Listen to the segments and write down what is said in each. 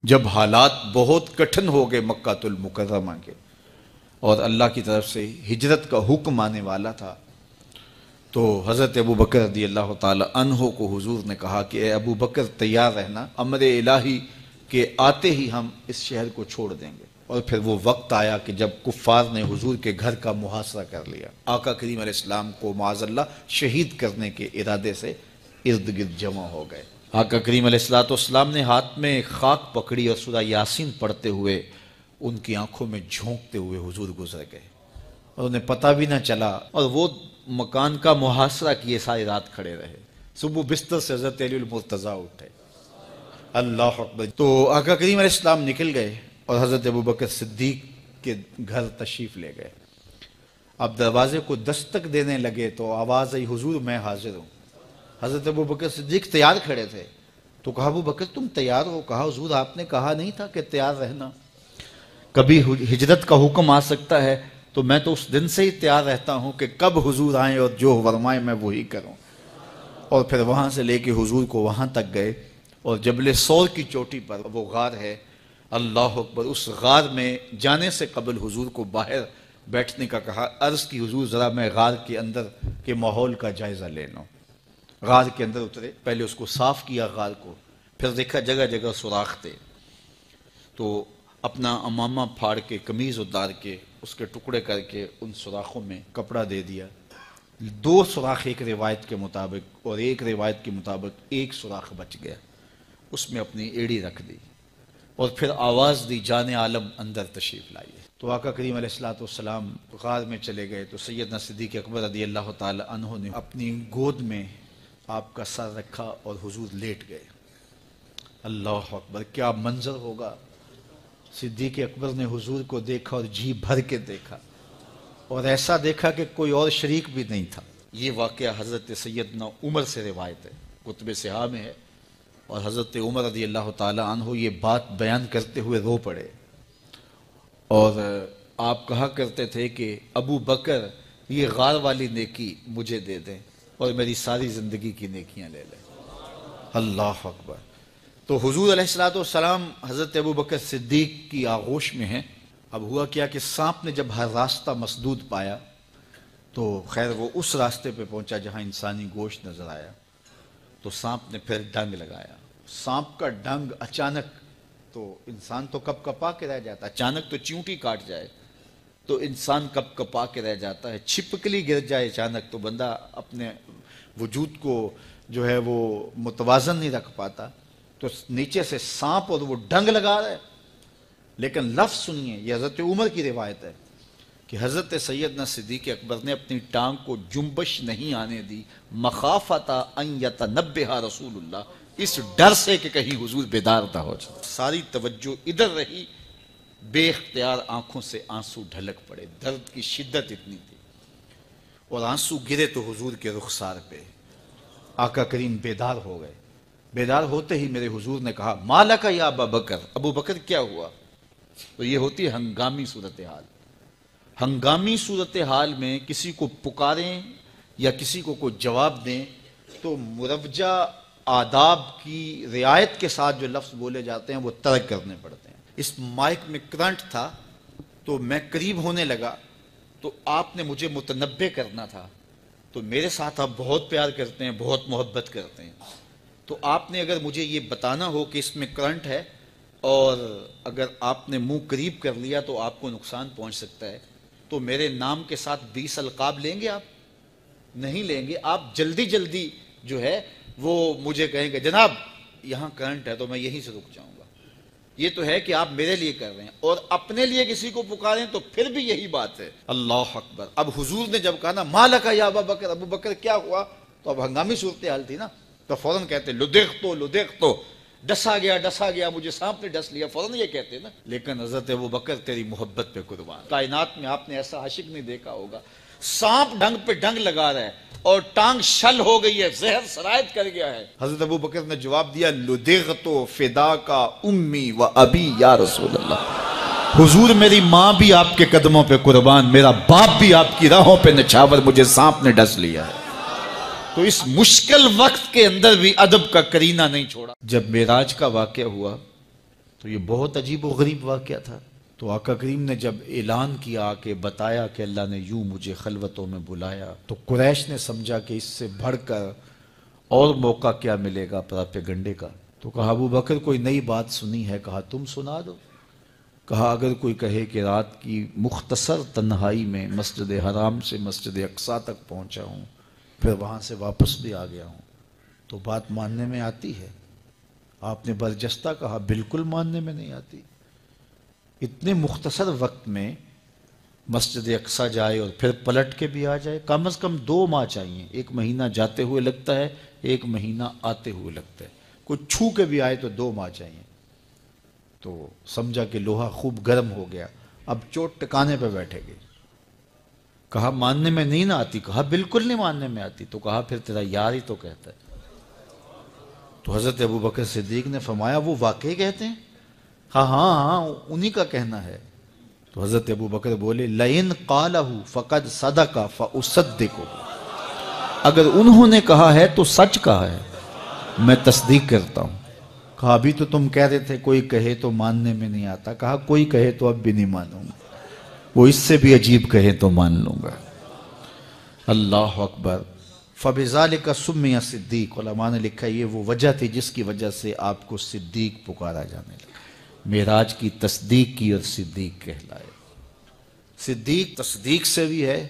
جب حالات بہت کٹھن ہو گئے مکہ المکرمہ کے اور اللہ کی طرف سے ہجرت کا حکم آنے والا تھا، تو حضرت ابو بکر رضی اللہ تعالی عنہ کو حضور نے کہا کہ اے ابو بکر تیار رہنا، امر الہی کے آتے ہی ہم اس شہر کو چھوڑ دیں گے۔ اور پھر وہ وقت آیا کہ جب کفار نے حضور کے گھر کا محاصرہ کر لیا، آقا کریم علیہ السلام کو معاذ اللہ شہید کرنے کے ارادے سے ارد گرد جمع ہو گئے۔ آقا کریم علیہ السلام نے ہاتھ میں خاک پکڑی اور سورہ یاسین پڑھتے ہوئے ان کی آنکھوں میں جھونکتے ہوئے حضور گزر گئے اور انہیں پتہ بھی نہ چلا، اور وہ مکان کا محاصرہ کیے ساری رات کھڑے رہے۔ صبح بستر سے حضرت علی المرتضیٰ اٹھے، اللہ اکبر، تو آقا کریم علیہ السلام نکل گئے اور حضرت ابو بکر صدیق کے گھر تشریف لے گئے۔ اب دروازے کو دستک دینے لگے تو آواز آئی، حضور میں حاضر ہوں۔ حضرت ابو بکر صدیق تیار کھڑے تھے، تو کہا ابو بکر تم تیار ہو؟ کہا حضور آپ نے کہا نہیں تھا کہ تیار رہنا، کبھی ہجرت کا حکم آ سکتا ہے تو میں تو اس دن سے ہی تیار رہتا ہوں کہ کب حضور آئیں اور جو فرمائیں میں وہی کروں۔ اور پھر وہاں سے لے کے حضور کو وہاں تک گئے، اور جبل سور کی چوٹی پر وہ غار ہے، اللہ اکبر، اس غار میں جانے سے قبل حضور کو باہر بیٹھنے کا کہا۔ عرض کی حضور ذرا میں غار کے اندر کے ماحول کا جائزہ لے لوں۔ غار کے اندر اترے، پہلے اس کو صاف کیا غار کو، پھر دیکھا جگہ جگہ سوراخ تھے، تو اپنا امامہ پھاڑ کے قمیض اتار کے اس کے ٹکڑے کر کے ان سوراخوں میں کپڑا دے دیا۔ دو سوراخ ایک روایت کے مطابق اور ایک روایت کے مطابق ایک سوراخ بچ گیا، اس میں اپنی ایڑی رکھ دی اور پھر آواز دی جان عالم اندر تشریف لائیے۔ تو آقا کریم علیہ السلام غار میں چلے گئے، تو سیدنا صدیق اکبر رضی اللہ تعالی عنہ نے اپنی گود میں آپ کا سر رکھا اور حضور لیٹ گئے۔ اللہ اکبر، کیا منظر ہوگا! صدیق اکبر نے حضور کو دیکھا اور جی بھر کے دیکھا، اور ایسا دیکھا کہ کوئی اور شریک بھی نہیں تھا۔ یہ واقعہ حضرت سیدنا عمر سے روایت ہے، کتب صحاح میں ہے، اور حضرت عمر رضی اللہ تعالی عنہ یہ بات بیان کرتے ہوئے رو پڑے، اور آپ کہا کرتے تھے کہ ابو بکر یہ غار والی نیکی مجھے دے دیں اور میری ساری زندگی کی نیکیاں لے لیں۔ اللہ اکبر۔ تو حضور علیہ السلام حضرت ابو بکر صدیق کی آغوش میں ہیں۔ اب ہوا کیا کہ سانپ نے جب ہر راستہ مسدود پایا تو خیر وہ اس راستے پہ پہنچا جہاں انسانی گوشت نظر آیا، تو سانپ نے پھر ڈنگ لگایا۔ سانپ کا ڈنگ اچانک، تو انسان تو کپ کپا کے رہ جاتا ہے، اچانک تو چیونٹی کاٹ جائے تو انسان کپ کپا کے رہ جاتا ہے، چھپکلی گر جائے اچانک تو بندہ اپنے وجود کو جو ہے وہ متوازن نہیں رکھ پاتا، تو نیچے سے سانپ اور وہ ڈنگ لگا رہا ہے۔ لیکن لفظ سنیے، یہ حضرت عمر کی روایت ہے کہ حضرت سیدنا صدیق اکبر نے اپنی ٹانگ کو جنبش نہیں آنے دی، مخافۃ ان یتنبہ رسول اللہ، اس ڈر سے کہ کہیں حضور بیدار نہ ہو جائے۔ ساری توجہ ادھر رہی، بے اختیار آنکھوں سے آنسو ڈھلک پڑے، درد کی شدت اتنی تھی، اور آنسو گرے تو حضور کے رخسار پہ۔ آقا کریم بیدار ہو گئے۔ بیدار ہوتے ہی میرے حضور نے کہا مالک یا ابا بکر، ابو بکر کیا ہوا؟ تو یہ ہوتی ہے ہنگامی صورتحال۔ ہنگامی صورتحال میں کسی کو پکاریں یا کسی کو کوئی جواب دیں تو مروجہ آداب کی رعایت کے ساتھ جو لفظ بولے جاتے ہیں وہ ترک کرنے پڑتے ہیں۔ اس مائک میں کرنٹ تھا تو میں قریب ہونے لگا، تو آپ نے مجھے متنبہ کرنا تھا، تو میرے ساتھ آپ بہت پیار کرتے ہیں، بہت محبت کرتے ہیں، تو آپ نے اگر مجھے یہ بتانا ہو کہ اس میں کرنٹ ہے اور اگر آپ نے منہ قریب کر لیا تو آپ کو نقصان پہنچ سکتا ہے، تو میرے نام کے ساتھ 20 القاب لیں گے؟ آپ نہیں لیں گے، آپ جلدی جلدی جو ہے وہ مجھے کہیں گے جناب یہاں کرنٹ ہے، تو میں یہیں سے رک جاؤں گا۔ یہ تو ہے کہ آپ میرے لیے کر رہے ہیں، اور اپنے لیے کسی کو پکاریں تو پھر بھی یہی بات ہے۔ اللہ اکبر۔ اب حضور نے جب کہا نا مالک یا ابا بکر، ابو بکر کیا ہوا، تو اب ہنگامی صورتحال تھی نا، تو فوراً کہتے لدغتو، ڈسا گیا، مجھے سانپ نے ڈس لیا، فوراً یہ کہتے نا۔ لیکن حضرت ابو بکر تیری محبت پہ قربان، کائنات میں آپ نے ایسا عاشق نہیں دیکھا ہوگا، سانپ ڈنگ پہ ڈنگ لگا رہا ہے اور ٹانگ شل ہو گئی ہے، زہر سرایت کر گیا ہے۔ حضرت ابو بکر نے جواب دیا لدغتو فداک امی و ابی یا رسول اللہ، حضور میری ماں بھی آپ کے قدموں پہ قربان، میرا باپ بھی آپ کی راہوں پہ نچھاور، مجھے سانپ نے ڈس لیا ہے۔ تو اس مشکل وقت کے اندر بھی ادب کا کرینہ نہیں چھوڑا۔ جب معراج کا واقعہ ہوا تو یہ بہت عجیب و غریب واقعہ تھا۔ تو آقا کریم نے جب اعلان کیا کہ بتایا کہ اللہ نے یوں مجھے خلوتوں میں بلایا، تو قریش نے سمجھا کہ اس سے بڑھ کر اور موقع کیا ملے گا پراپیگنڈے کا۔ تو کہا ابو بکر کوئی نئی بات سنی ہے؟ کہا تم سنا دو۔ کہا اگر کوئی کہے کہ رات کی مختصر تنہائی میں مسجد حرام سے مسجد اقصیٰ تک پہنچا ہوں، پھر وہاں سے واپس بھی آ گیا ہوں، تو بات ماننے میں آتی ہے؟ آپ نے برجستہ کہا بالکل ماننے میں نہیں آتی۔ اتنے مختصر وقت میں مسجد اقصیٰ جائے اور پھر پلٹ کے بھی آ جائے، کم از کم 2 ماہ چاہیے۔ 1 مہینہ جاتے ہوئے لگتا ہے، 1 مہینہ آتے ہوئے لگتا ہے۔ کوئی چھو کے بھی آئے تو 2 ماہ چاہیے۔ تو سمجھا کہ لوہا خوب گرم ہو گیا، اب چوٹ ٹکانے پہ بیٹھے گئے۔ کہا ماننے میں نہیں نہ آتی؟ کہا بالکل نہیں ماننے میں آتی۔ تو کہا پھر تیرا یار ہی تو کہتا ہے۔ تو حضرت ابو بکر صدیق نے فرمایا وہ واقعی کہتے ہیں؟ ہاں ہاں ہاں انہی کا کہنا ہے۔ تو حضرت ابو بکر بولے لئن قالہ فقد صدق فاصدقہ، اگر انہوں نے کہا ہے تو سچ کہا ہے، میں تصدیق کرتا ہوں۔ کہا ابھی تو تم کہہ رہے تھے کوئی کہے تو ماننے میں نہیں آتا، کہا کوئی کہے تو اب بھی نہیں مانوں گا، وہ اس سے بھی عجیب کہے تو مان لوں گا۔ اللہ اکبر۔ فَبِذَلِكَ سُمِّيَ صدیق، علماء نے لکھا یہ وہ وجہ تھی جس کی وجہ سے آپ کو صدیق پکارا جانے لگا۔ معراج کی تصدیق کی اور صدیق کہلائے۔ صدیق تصدیق سے بھی ہے،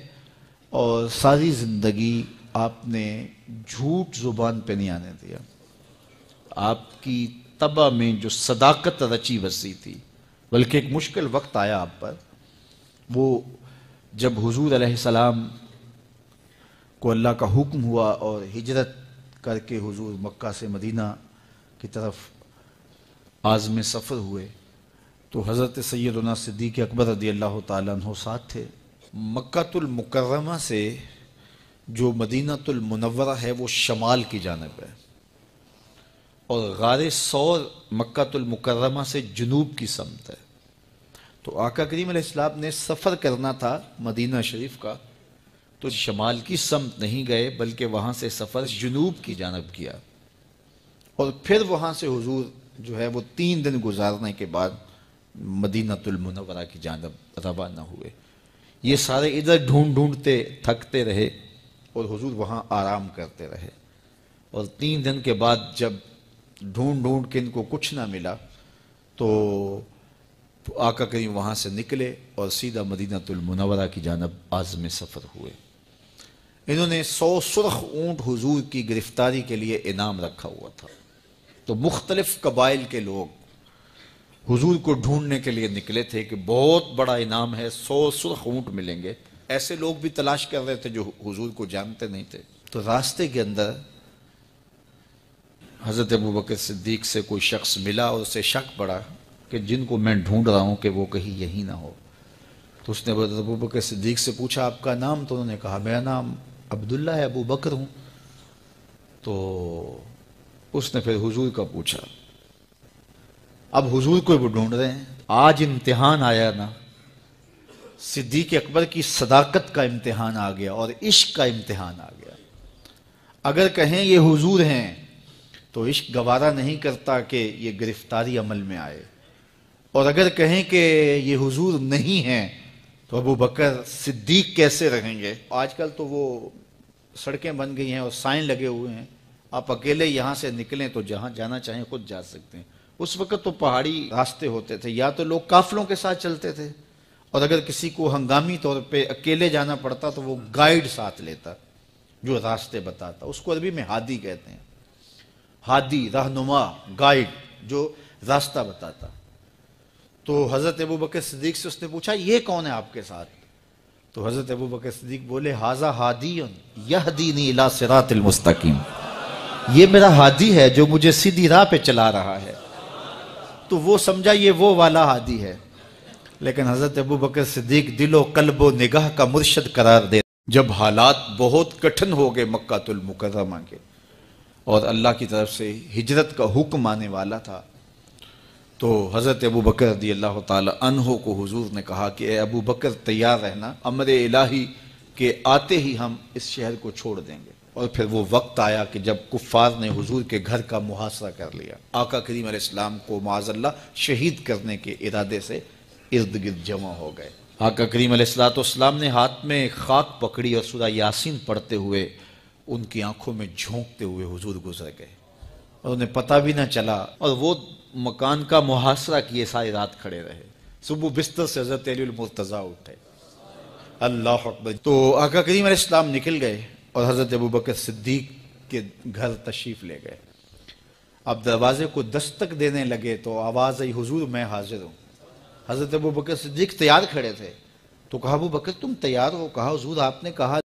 اور ساری زندگی آپ نے جھوٹ زبان پہ نہیں آنے دیا۔ آپ کی طبع میں جو صداقت رچی بسی تھی، بلکہ ایک مشکل وقت آیا آپ پر، وہ جب حضور علیہ السلام کو اللہ کا حکم ہوا اور ہجرت کر کے حضور مکہ سے مدینہ کی طرف عازم سفر ہوئے، تو حضرت سیدنا صدیق اکبر رضی اللہ تعالیٰ عنہ ساتھ تھے۔ مکہ المکرمہ سے جو مدینہ المنورہ ہے وہ شمال کی جانب ہے، اور غار ثور مکہ المکرمہ سے جنوب کی سمت ہے۔ تو آقا کریم علیہ السلام نے سفر کرنا تھا مدینہ شریف کا، تو شمال کی سمت نہیں گئے بلکہ وہاں سے سفر جنوب کی جانب کیا، اور پھر وہاں سے حضور جو ہے وہ 3 دن گزارنے کے بعد مدینہ المنورہ کی جانب روانہ ہوئے۔ یہ سارے ادھر ڈھونڈتے تھکتے رہے اور حضور وہاں آرام کرتے رہے، اور 3 دن کے بعد جب ڈھونڈ کے ان کو کچھ نہ ملا تو آقا کریم وہاں سے نکلے اور سیدھا مدینہ المنورہ کی جانب عازم سفر ہوئے۔ انہوں نے 100 سرخ اونٹ حضور کی گرفتاری کے لیے انعام رکھا ہوا تھا۔ تو مختلف قبائل کے لوگ حضور کو ڈھونڈنے کے لیے نکلے تھے کہ بہت بڑا انعام ہے، 100 سرخ اونٹ ملیں گے۔ ایسے لوگ بھی تلاش کر رہے تھے جو حضور کو جانتے نہیں تھے۔ تو راستے کے اندر حضرت ابو بکر صدیق سے کوئی شخص ملا اور اسے شک پڑا کہ جن کو میں ڈھونڈ رہا ہوں کہ وہ کہیں یہی نہ ہو۔ تو اس نے حضرت ابو بکر صدیق سے پوچھا آپ کا نام؟ تو انہوں نے کہا میرا نام عبداللہ ہے، ابو بکر ہوں۔ تو اس نے پھر حضور کا پوچھا۔ اب حضور کو وہ ڈھونڈ رہے ہیں۔ آج امتحان آیا نا، صدیق اکبر کی صداقت کا امتحان آ گیا اور عشق کا امتحان آ گیا۔ اگر کہیں یہ حضور ہیں تو عشق گوارا نہیں کرتا کہ یہ گرفتاری عمل میں آئے، اور اگر کہیں کہ یہ حضور نہیں ہیں تو ابو بکر صدیق کیسے رہیں گے؟ آج کل تو وہ سڑکیں بن گئی ہیں اور سائن لگے ہوئے ہیں، آپ اکیلے یہاں سے نکلیں تو جہاں جانا چاہیں خود جا سکتے ہیں۔ اس وقت تو پہاڑی راستے ہوتے تھے، یا تو لوگ قافلوں کے ساتھ چلتے تھے، اور اگر کسی کو ہنگامی طور پہ اکیلے جانا پڑتا تو وہ گائیڈ ساتھ لیتا جو راستے بتاتا۔ اس کو عربی میں ہادی کہتے ہیں، ہادی، رہنما، گائیڈ جو راستہ بتاتا۔ تو حضرت ابو بکر صدیق سے اس نے پوچھا یہ کون ہے آپ کے ساتھ؟ تو حضرت ابو بکر صدیق بولے ھذا ہادی یہدینی الی صراط المستقیم، یہ میرا ہادی ہے جو مجھے سیدھی راہ پہ چلا رہا ہے۔ تو وہ سمجھا یہ وہ والا ہادی ہے، لیکن حضرت ابو بکر صدیق دل و قلب و نگاہ کا مرشد قرار دے۔ جب حالات بہت کٹھن ہو گئے مکہ المکرمہ کے اور اللہ کی طرف سے ہجرت کا حکم آنے والا تھا، تو حضرت ابو بکر رضی اللہ تعالی عنہ کو حضور نے کہا کہ اے ابو بکر تیار رہنا، امر الہی کے آتے ہی ہم اس شہر کو چھوڑ دیں گے اور پھر وہ وقت آیا کہ جب کفار نے حضور کے گھر کا محاصرہ کر لیا، آقا کریم علیہ السلام کو معاذ اللہ شہید کرنے کے ارادے سے ارد گرد جمع ہو گئے۔ آقا کریم علیہ السلام نے ہاتھ میں خاک پکڑی اور سورہ یاسین پڑھتے ہوئے ان کی آنکھوں میں جھونکتے ہوئے حضور گزر گئے، اور انہیں پتہ بھی نہ چلا، اور وہ مکان کا محاصرہ کیے ساری رات کھڑے رہے۔ صبح بستر سے حضرت علی المرتضیٰ اٹھے، اللہ اکبر۔ تو آقا کریم علیہ السلام نکل گئے اور حضرت ابوبکر صدیق کے گھر تشریف لے گئے۔ اب دروازے کو دستک دینے لگے تو آواز آئی، حضور میں حاضر ہوں۔ حضرت ابوبکر صدیق تیار کھڑے تھے، تو کہا ابوبکر تم تیار ہو؟ کہا حضور آپ نے کہا